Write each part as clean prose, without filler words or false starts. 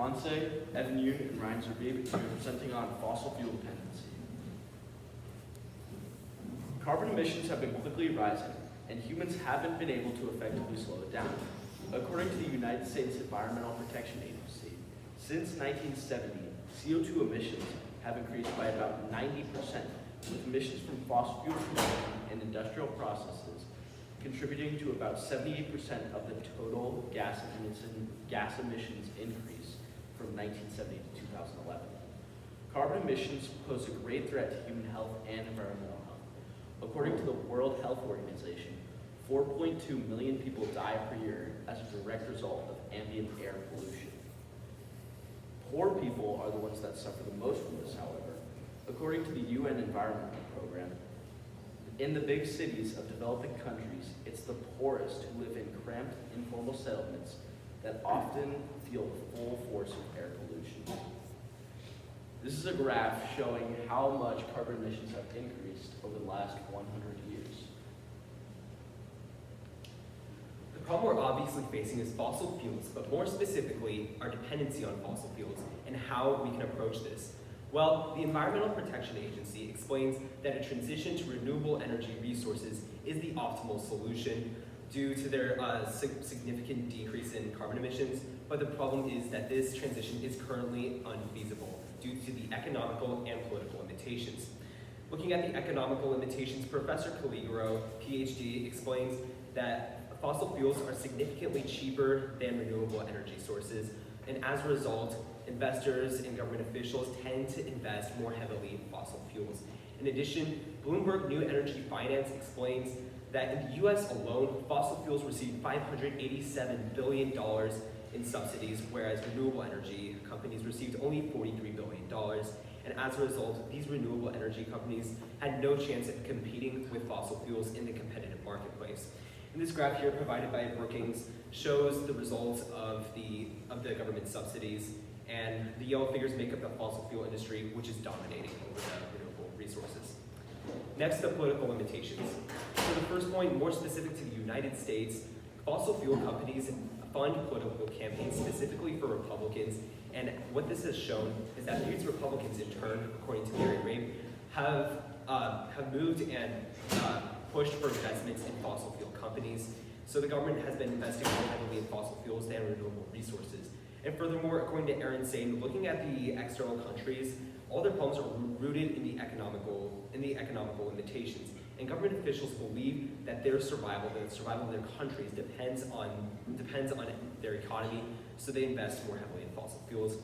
Ponce, Evan Yoon, and Ryan Zerbib, and we're presenting on fossil fuel dependency. Carbon emissions have been quickly rising, and humans haven't been able to effectively slow it down. According to the United States Environmental Protection Agency, since 1970, CO2 emissions have increased by about 90%, with emissions from fossil fuel production and industrial processes contributing to about 78% of the total gas emissions increase from 1970 to 2011. Carbon emissions pose a great threat to human health and environmental health. According to the World Health Organization, 4.2 million people die per year as a direct result of ambient air pollution. Poor people are the ones that suffer the most from this, however. According to the UN Environment Program, in the big cities of developing countries, it's the poorest who live in cramped, informal settlements that often feel the full force of air pollution. This is a graph showing how much carbon emissions have increased over the last 100 years. The problem we're obviously facing is fossil fuels, but more specifically, our dependency on fossil fuels and how we can approach this. Well, the Environmental Protection Agency explains that a transition to renewable energy resources is the optimal solution due to their significant decrease in carbon emissions, but the problem is that this transition is currently unfeasible due to the economical and political limitations. Looking at the economical limitations, Professor Caligaro, PhD, explains that fossil fuels are significantly cheaper than renewable energy sources, and as a result, investors and government officials tend to invest more heavily in fossil fuels. In addition, Bloomberg New Energy Finance explains that in the US alone, fossil fuels receive $587 billion in subsidies, whereas renewable energy companies received only $43 billion. And as a result, these renewable energy companies had no chance of competing with fossil fuels in the competitive marketplace. And this graph here, provided by Brookings, shows the results of the government subsidies, and the yellow figures make up the fossil fuel industry, which is dominating over the renewable resources. Next, the political limitations. So the first point, more specific to the United States, fossil fuel companies fund political campaigns specifically for Republicans, and what this has shown is that these Republicans, in turn, according to Gary Rabe, have moved and pushed for investments in fossil fuel companies. So the government has been investing more heavily in fossil fuels than renewable resources. And furthermore, according to Aaron Sane, looking at the external countries, all their problems are rooted in the economical limitations. And government officials believe that their survival, the survival of their countries, depends on their economy, so they invest more heavily in fossil fuels.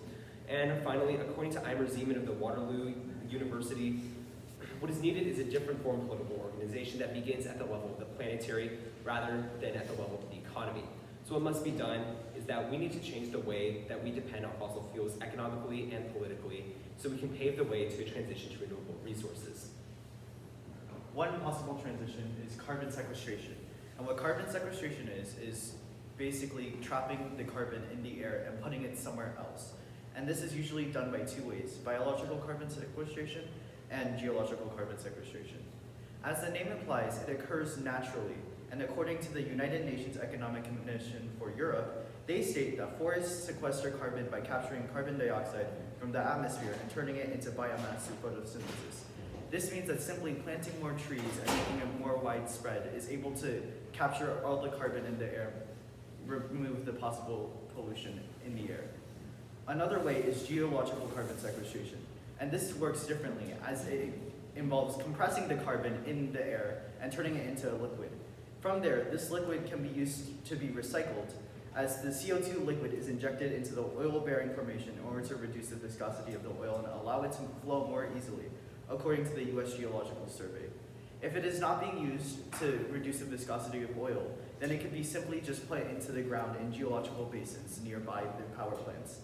And finally, according to Eimer Zeman of the Waterloo University, what is needed is a different form of political organization that begins at the level of the planetary rather than at the level of the economy. So what must be done is that we need to change the way that we depend on fossil fuels economically and politically so we can pave the way to a transition to renewable resources. One possible transition is carbon sequestration. And what carbon sequestration is basically trapping the carbon in the air and putting it somewhere else. And this is usually done by two ways: biological carbon sequestration and geological carbon sequestration. As the name implies, it occurs naturally, and according to the United Nations Economic Commission for Europe, they state that forests sequester carbon by capturing carbon dioxide from the atmosphere and turning it into biomass through photosynthesis. This means that simply planting more trees and making it more widespread is able to capture all the carbon in the air, remove the possible pollution in the air. Another way is geological carbon sequestration. And this works differently, as it involves compressing the carbon in the air and turning it into a liquid. From there, this liquid can be used to be recycled, as the CO2 liquid is injected into the oil-bearing formation in order to reduce the viscosity of the oil and allow it to flow more easily, according to the US Geological Survey. If it is not being used to reduce the viscosity of oil, then it could be simply just put into the ground in geological basins nearby the power plants.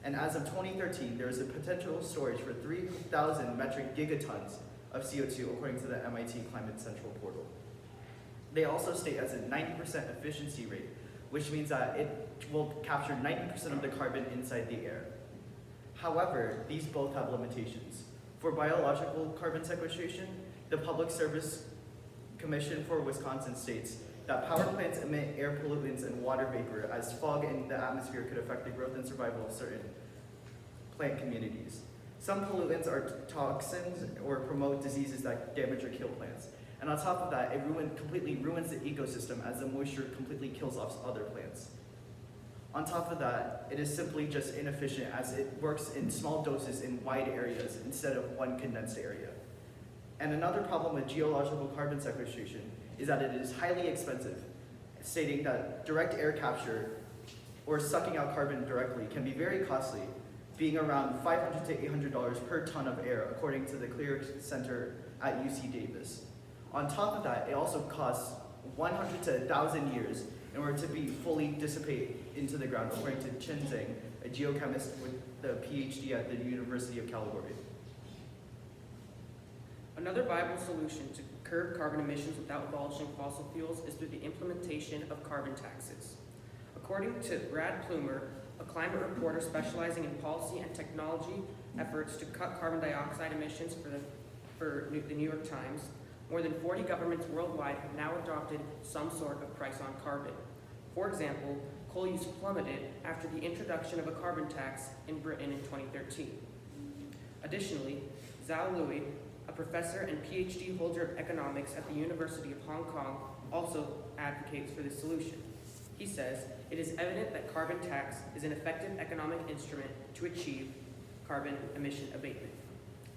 And as of 2013, there is a potential storage for 3,000 metric gigatons of CO2, according to the MIT Climate Central portal. They also state as a 90% efficiency rate, which means that it will capture 90% of the carbon inside the air. However, these both have limitations. For biological carbon sequestration, the Public Service Commission for Wisconsin states that power plants emit air pollutants and water vapor, as fog in the atmosphere could affect the growth and survival of certain plant communities. Some pollutants are toxins or promote diseases that damage or kill plants. And on top of that, it completely ruins the ecosystem as the moisture completely kills off other plants. On top of that, it is simply just inefficient as it works in small doses in wide areas instead of one condensed area. And another problem with geological carbon sequestration is that it is highly expensive, stating that direct air capture or sucking out carbon directly can be very costly, being around $500 to $800 per ton of air, according to the Clear Center at UC Davis. On top of that, it also costs 100 to 1,000 years in order to be fully dissipate into the ground, according to Chen Zhang, a geochemist with the PhD at the University of Calgary. Another viable solution to curb carbon emissions without abolishing fossil fuels is through the implementation of carbon taxes. According to Brad Plumer, a climate reporter specializing in policy and technology efforts to cut carbon dioxide emissions for the New York Times, more than 40 governments worldwide have now adopted some sort of price on carbon. For example, coal use plummeted after the introduction of a carbon tax in Britain in 2013. Additionally, Zhao Lui, a professor and PhD holder of economics at the University of Hong Kong, also advocates for this solution. He says, it is evident that carbon tax is an effective economic instrument to achieve carbon emission abatement.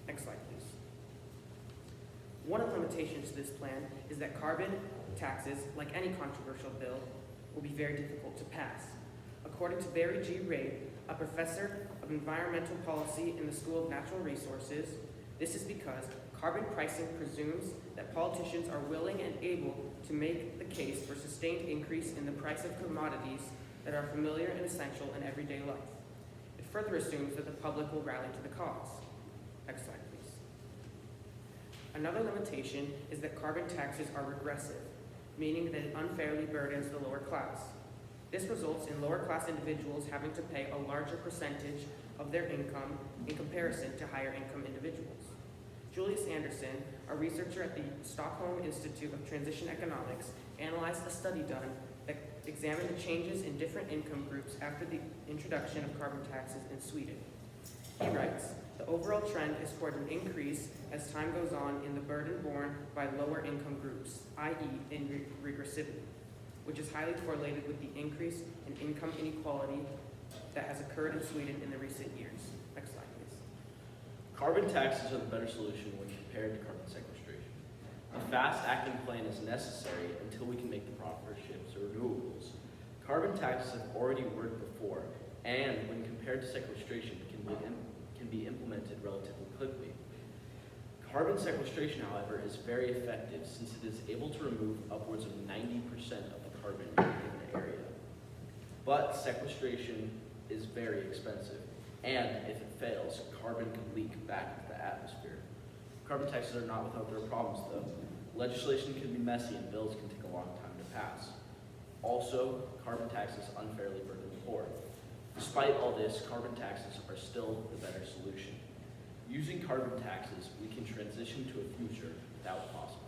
Next slide, please. One of the limitations to this plan is that carbon taxes, like any controversial bill, will be very difficult to pass. According to Barry G. Ray, a professor of environmental policy in the School of Natural Resources, this is because carbon pricing presumes that politicians are willing and able to make the case for sustained increase in the price of commodities that are familiar and essential in everyday life. It further assumes that the public will rally to the cause. Next slide, please. Another limitation is that carbon taxes are regressive, meaning that it unfairly burdens the lower class. This results in lower class individuals having to pay a larger percentage of their income in comparison to higher income individuals. Julius Anderson, a researcher at the Stockholm Institute of Transition Economics, analyzed a study done that examined the changes in different income groups after the introduction of carbon taxes in Sweden. He writes, the overall trend is toward an increase as time goes on in the burden borne by lower income groups, i.e. in regressivity, which is highly correlated with the increase in income inequality that has occurred in Sweden in the recent years. Next slide, please. Carbon taxes are the better solution when compared to carbon sequestration. A fast-acting plan is necessary until we can make the proper shifts to renewables. Carbon taxes have already worked before, and when compared to sequestration, can be implemented relatively quickly. Carbon sequestration, however, is very effective since it is able to remove upwards of 90% of the carbon in a given area. But sequestration is very expensive, and if it fails, carbon can leak back into the atmosphere. Carbon taxes are not without their problems, though. Legislation can be messy and bills can take a long time to pass. Also, carbon taxes unfairly burden the poor. Despite all this, carbon taxes are still the better solution. Using carbon taxes, we can transition to a future without fossil